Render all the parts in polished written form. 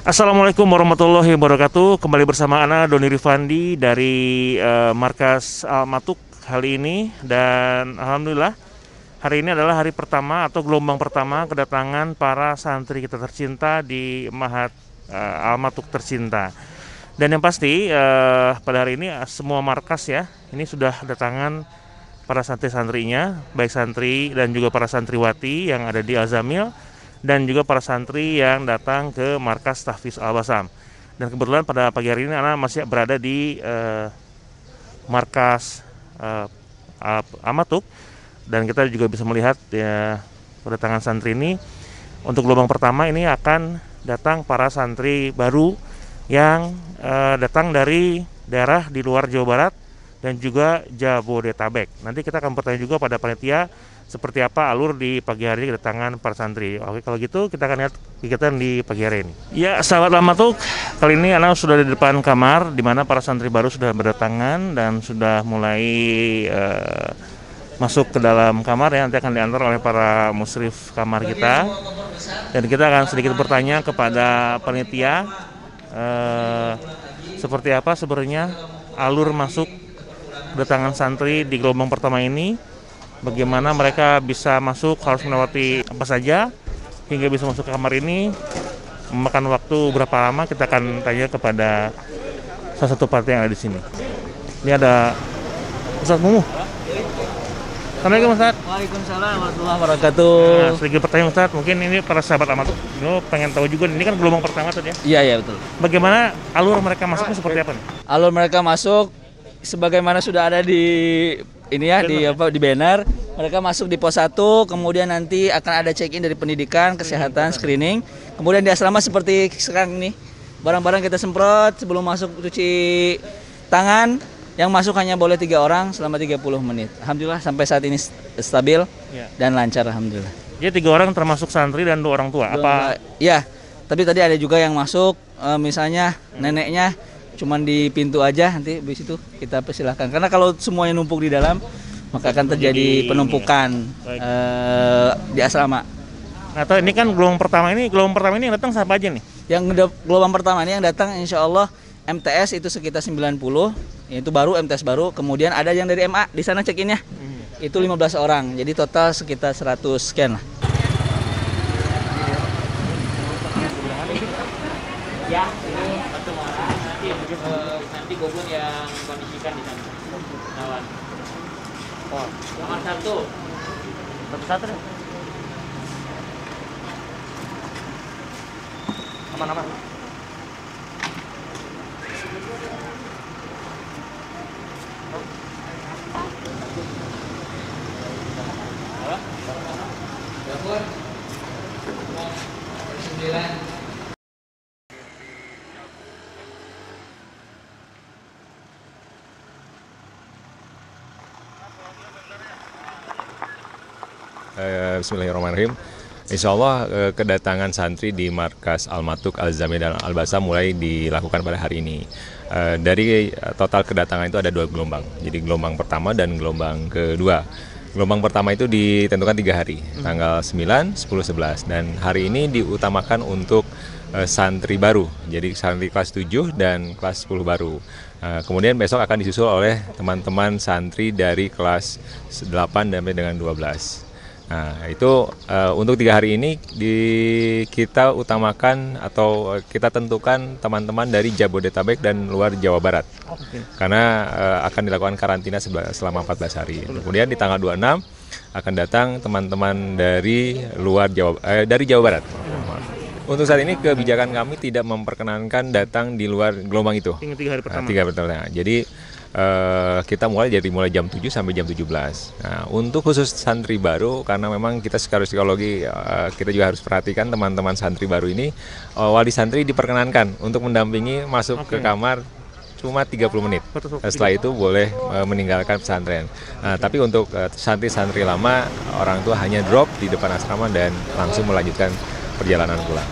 Assalamualaikum warahmatullahi wabarakatuh. Kembali bersama Ana Doni Rifandi dari Markas Al-Matuk kali ini, dan alhamdulillah hari ini adalah hari pertama atau gelombang pertama kedatangan para santri kita tercinta di Mahat Al-Matuk tercinta. Dan yang pasti pada hari ini semua markas ya ini sudah kedatangan para santri-santrinya, baik santri dan juga para santriwati yang ada di Al-Zamil, dan juga para santri yang datang ke markas Tahfiz Al-Basam. Dan kebetulan pada pagi hari ini anak masih berada di markas Al-Matuk, dan kita juga bisa melihat ya, kedatangan santri ini untuk gelombang pertama ini akan datang para santri baru yang datang dari daerah di luar Jawa Barat dan juga Jabodetabek. Nanti kita akan bertanya juga pada panitia seperti apa alur di pagi hari kedatangan para santri. Oke, kalau gitu kita akan lihat kegiatan di pagi hari ini. Ya, sahabat Al-Matuk, kali ini anak sudah di depan kamar di mana para santri baru sudah berdatangan dan sudah mulai masuk ke dalam kamar ya. Nanti akan diantar oleh para musyrif kamar kita. Dan kita akan sedikit bertanya kepada panitia seperti apa sebenarnya alur masuk kedatangan santri di gelombang pertama ini. Bagaimana mereka bisa masuk, harus melewati apa saja hingga bisa masuk ke kamar ini, memakan waktu berapa lama, kita akan tanya kepada salah satu partai yang ada di sini. Ini ada Ustadz Mumu. Assalamualaikum Ustadz. Waalaikumsalam warahmatullahi wabarakatuh. Nah, sedikit pertanyaan Ustadz, mungkin ini para sahabat Al-Matuk pengen tahu juga, ini kan gelombang pertama tadi ya? Iya betul. Bagaimana alur mereka masuknya seperti apa nih? Alur mereka masuk sebagaimana sudah ada di ini ya, di banner. Mereka masuk di pos 1, kemudian nanti akan ada check-in dari pendidikan, kesehatan, screening. Kemudian di asrama seperti sekarang ini, barang-barang kita semprot sebelum masuk, cuci tangan. Yang masuk hanya boleh 3 orang selama 30 menit. Alhamdulillah sampai saat ini stabil dan lancar, alhamdulillah. Jadi 3 orang termasuk santri dan 2 orang tua? Ya, tapi tadi ada juga yang masuk, misalnya neneknya cuman di pintu aja, nanti habis itu kita persilahkan. Karena kalau semuanya numpuk di dalam, maka akan terjadi penumpukan di asrama. Atau ini kan gelombang pertama ini yang datang siapa aja nih? Yang gelombang pertama ini yang datang insya Allah MTS itu sekitar 90, itu baru MTS baru. Kemudian ada yang dari MA di sana check-innya, itu 15 orang. Jadi total sekitar 100 sekian lah. Ya, ini satu orang nanti gobun yang kondisikan di sana. Lawan. Oh, nomor 1. Satu deh. Aman-aman. Gabun. 9. Bismillahirrahmanirrahim. Insya Allah kedatangan santri di markas Al-Matuk, Al-Zamil dan Al-Basam mulai dilakukan pada hari ini. Dari total kedatangan itu ada 2 gelombang. Jadi gelombang pertama dan gelombang kedua. Gelombang pertama itu ditentukan 3 hari, tanggal 9, 10, 11. Dan hari ini diutamakan untuk santri baru, jadi santri kelas 7 dan kelas 10 baru. Kemudian besok akan disusul oleh teman-teman santri dari kelas 8 sampai dengan 12. Nah, itu untuk 3 hari ini kita utamakan atau kita tentukan teman-teman dari Jabodetabek dan luar Jawa Barat. Karena akan dilakukan karantina selama 14 hari. Kemudian di tanggal 26 akan datang teman-teman dari dari Jawa Barat. Untuk saat ini kebijakan kami tidak memperkenankan datang di luar gelombang itu. 3 hari pertama. 3 hari pertama. Jadi kita mulai jam 7 sampai jam 17. Nah, untuk khusus santri baru, karena memang kita secara psikologi kita juga harus perhatikan teman-teman santri baru ini, wali santri diperkenankan untuk mendampingi masuk ke kamar cuma 30 menit. Setelah itu boleh meninggalkan pesantren. Nah, tapi untuk santri-santri lama, orang tua hanya drop di depan asrama dan langsung melanjutkan perjalanan pulang.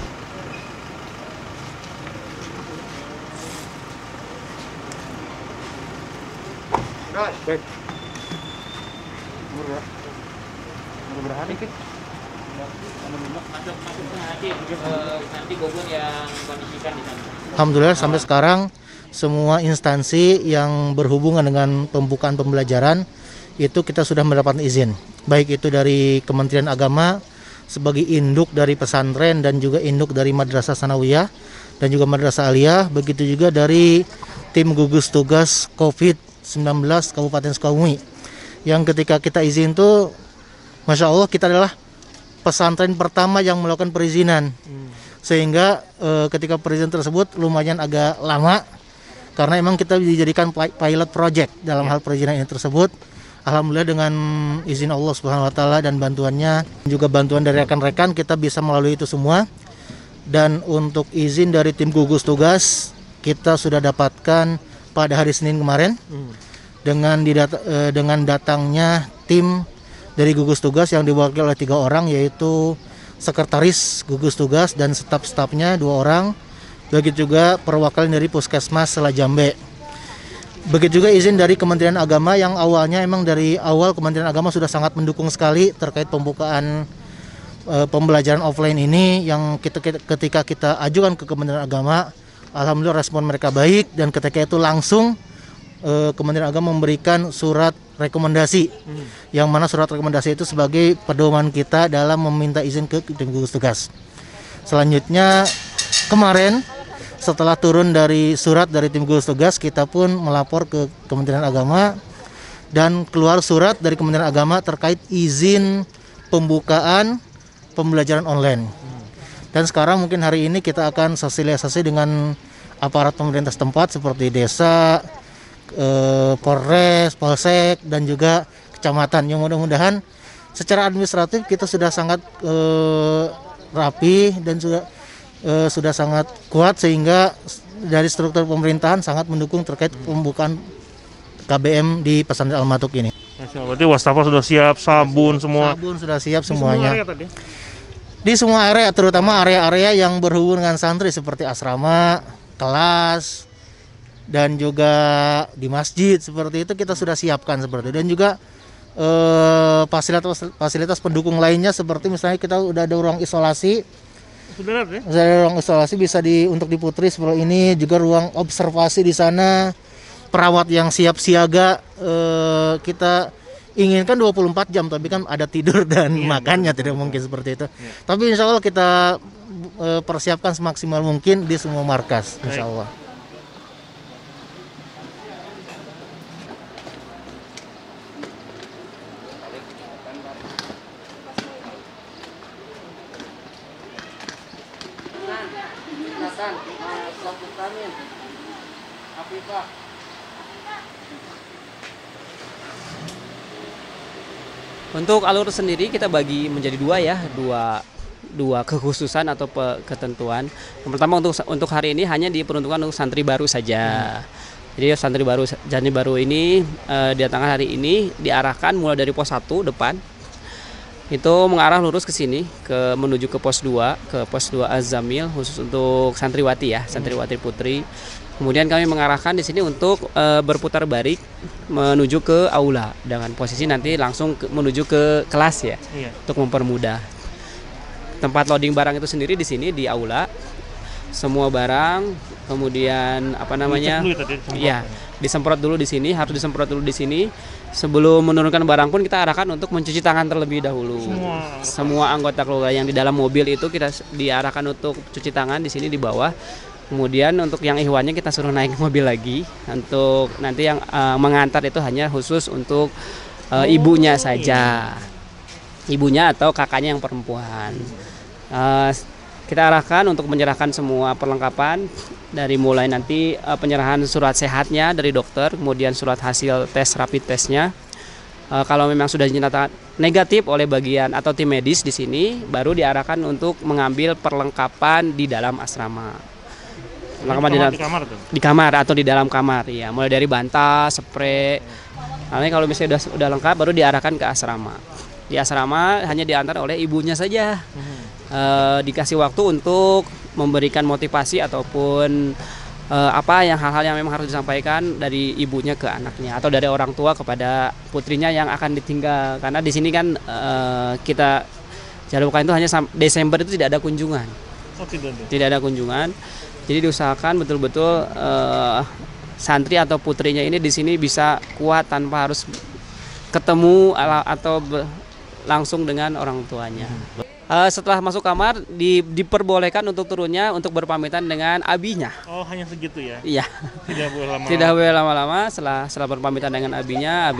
Baik. Umur berapa? nanti Bogor yang kondisikan di sana. Alhamdulillah sampai sekarang semua instansi yang berhubungan dengan pembukaan pembelajaran itu kita sudah mendapatkan izin. Baik itu dari Kementerian Agama sebagai induk dari pesantren dan juga induk dari Madrasah Sanawiyah dan juga Madrasah Aliyah, begitu juga dari tim gugus tugas COVID-19 Kabupaten Sukabumi. Yang ketika kita izin tuh, Masya Allah kita adalah pesantren pertama yang melakukan perizinan. Sehingga ketika perizinan tersebut lumayan agak lama karena emang kita dijadikan pilot project dalam hal perizinan ini tersebut. Alhamdulillah dengan izin Allah Subhanahu wa taala dan bantuannya juga bantuan dari rekan-rekan kita bisa melalui itu semua. Dan untuk izin dari tim gugus tugas kita sudah dapatkan pada hari Senin kemarin dengan datangnya tim dari gugus tugas yang diwakili oleh 3 orang, yaitu sekretaris gugus tugas dan staf-stafnya 2 orang, begitu juga perwakilan dari Puskesmas Selajambe. Begitu juga izin dari Kementerian Agama yang awalnya emang dari awal Kementerian Agama sudah sangat mendukung sekali terkait pembukaan pembelajaran offline ini, yang ketika kita ajukan ke Kementerian Agama, alhamdulillah respon mereka baik dan ketika itu langsung Kementerian Agama memberikan surat rekomendasi, yang mana surat rekomendasi itu sebagai pedoman kita dalam meminta izin ke tim gugus tugas. Selanjutnya kemarin setelah turun dari surat dari tim gugus tugas, kita pun melapor ke Kementerian Agama dan keluar surat dari Kementerian Agama terkait izin pembukaan pembelajaran online. Dan sekarang mungkin hari ini kita akan sosialisasi dengan aparat pemerintah setempat seperti desa, Polres, Polsek, dan juga kecamatan. Yang mudah-mudahan secara administratif kita sudah sangat rapi dan sudah sangat kuat, sehingga dari struktur pemerintahan sangat mendukung terkait pembukaan KBM di Pesantren Al-Matuk ini. Berarti wastafel sudah siap, sabun semua. Sabun sudah siap semuanya. Di semua area tadi? Di semua area, terutama area-area yang berhubungan dengan santri seperti asrama, kelas, dan juga di masjid seperti itu kita sudah siapkan seperti itu. Dan juga fasilitas pendukung lainnya seperti misalnya kita udah ada ruang isolasi. Sudah ada ya? Ada ruang isolasi bisa untuk di Putri seperti ini, juga ruang observasi di sana. Perawat yang siap siaga, kita inginkan 24 jam, tapi kan ada tidur dan makannya tidak mungkin seperti itu. Tapi insya Allah kita persiapkan semaksimal mungkin di semua markas, insya Allah. Untuk alur sendiri kita bagi menjadi dua kekhususan atau ketentuan. Yang pertama untuk hari ini hanya diperuntukkan untuk santri baru saja. Jadi santri baru ini didatangkan hari ini, diarahkan mulai dari pos 1 depan. Itu mengarah lurus ke sini menuju ke pos 2, Az-Zamil, khusus untuk santriwati ya, santriwati putri. Kemudian kami mengarahkan di sini untuk berputar balik menuju ke aula dengan posisi nanti langsung menuju ke kelas ya, untuk mempermudah. Tempat loading barang itu sendiri di sini di aula. Semua barang, kemudian disemprot dulu di sini, harus disemprot dulu di sini. Sebelum menurunkan barang pun kita arahkan untuk mencuci tangan terlebih dahulu. Semua anggota keluarga yang di dalam mobil itu kita diarahkan untuk cuci tangan di sini di bawah. Kemudian untuk yang ihwannya kita suruh naik mobil lagi. Untuk nanti yang mengantar itu hanya khusus untuk ibunya saja, ibunya atau kakaknya yang perempuan. Kita arahkan untuk menyerahkan semua perlengkapan dari mulai nanti penyerahan surat sehatnya dari dokter, kemudian surat hasil tes rapid testnya. Kalau memang sudah dinyatakan negatif oleh bagian atau tim medis di sini, baru diarahkan untuk mengambil perlengkapan di dalam asrama. Di kamar atau di dalam kamar ya, mulai dari bantal, spray. Nanti kalau misalnya udah lengkap baru diarahkan ke asrama. Di asrama hanya diantar oleh ibunya saja. Dikasih waktu untuk memberikan motivasi ataupun hal-hal yang memang harus disampaikan dari ibunya ke anaknya atau dari orang tua kepada putrinya yang akan ditinggal. Karena di sini kan kita Jadwal buka itu hanya Desember itu tidak ada kunjungan. Oh, Tidak ada kunjungan. Jadi diusahakan betul-betul santri atau putrinya ini di sini bisa kuat tanpa harus ketemu atau langsung dengan orang tuanya. Setelah masuk kamar diperbolehkan untuk turunnya untuk berpamitan dengan abinya. Oh, hanya segitu ya? Iya. Tidak boleh lama. Tidak boleh lama-lama. Setelah berpamitan dengan abinya,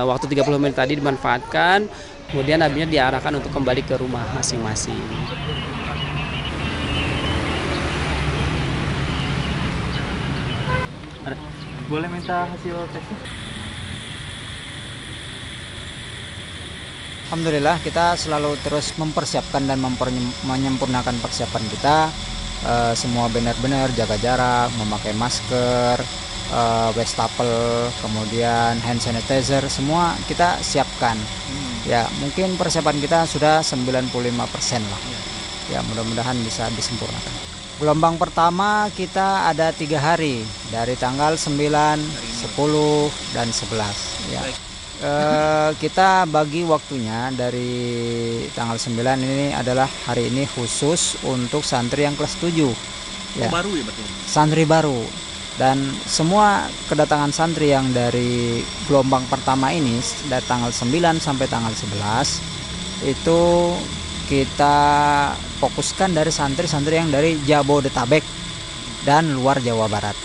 waktu 30 menit tadi dimanfaatkan. Kemudian abinya diarahkan untuk kembali ke rumah masing-masing. Boleh minta hasil tesnya? Alhamdulillah kita selalu terus mempersiapkan dan menyempurnakan persiapan kita. Semua benar-benar jaga jarak, memakai masker, wastafel, kemudian hand sanitizer, semua kita siapkan. Ya mungkin persiapan kita sudah 95% lah. Ya mudah-mudahan bisa disempurnakan. Gelombang pertama kita ada 3 hari dari tanggal 9, 10, dan 11 ya. Kita bagi waktunya dari tanggal 9 ini adalah hari ini khusus untuk santri yang kelas 7 ya. Baru ya berarti? Santri baru, dan semua kedatangan santri yang dari gelombang pertama ini dari tanggal 9 sampai tanggal 11 itu kita fokuskan dari santri-santri yang dari Jabodetabek dan luar Jawa Barat.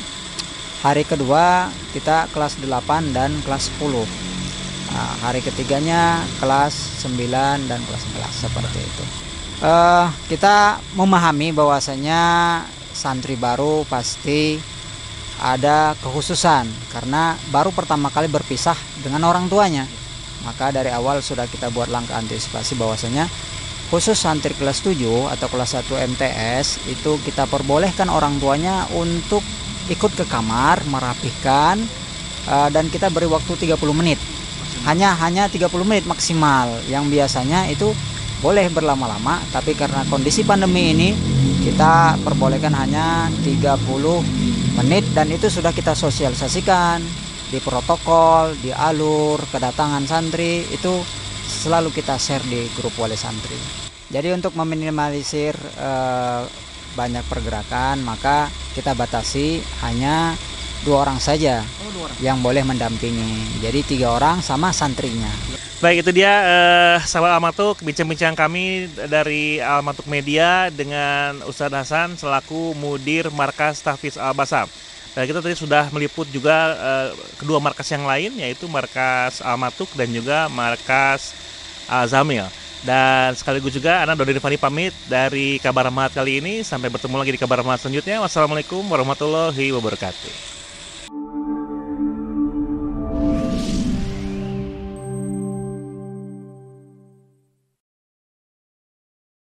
Hari kedua kita kelas 8 dan kelas 10. Nah, hari ketiganya kelas 9 dan kelas 11 seperti itu. Kita memahami bahwasanya santri baru pasti ada kekhususan karena baru pertama kali berpisah dengan orang tuanya. Maka dari awal sudah kita buat langkah antisipasi bahwasanya khusus santri kelas 7 atau kelas 1 MTS itu kita perbolehkan orang tuanya untuk ikut ke kamar merapihkan, dan kita beri waktu 30 menit. Hanya 30 menit maksimal, yang biasanya itu boleh berlama-lama, tapi karena kondisi pandemi ini kita perbolehkan hanya 30 menit, dan itu sudah kita sosialisasikan di protokol, di alur kedatangan santri, itu selalu kita share di grup wali santri. Jadi untuk meminimalisir banyak pergerakan, maka kita batasi hanya 2 orang saja yang boleh mendampingi. Jadi 3 orang sama santrinya. Baik, itu dia sahabat Almatuk, bincang-bincang kami dari Almatuk Media dengan Ustadz Hasan selaku Mudir Markas Tahfiz Al-Basam. Dan kita tadi sudah meliput juga kedua markas yang lain, yaitu Markas Almatuk dan juga Markas Al-Zamil. Dan sekaligus juga Ana Doni Rifani pamit dari Kabar Ahmad kali ini. Sampai bertemu lagi di Kabar Ahmad selanjutnya. Wassalamualaikum warahmatullahi wabarakatuh.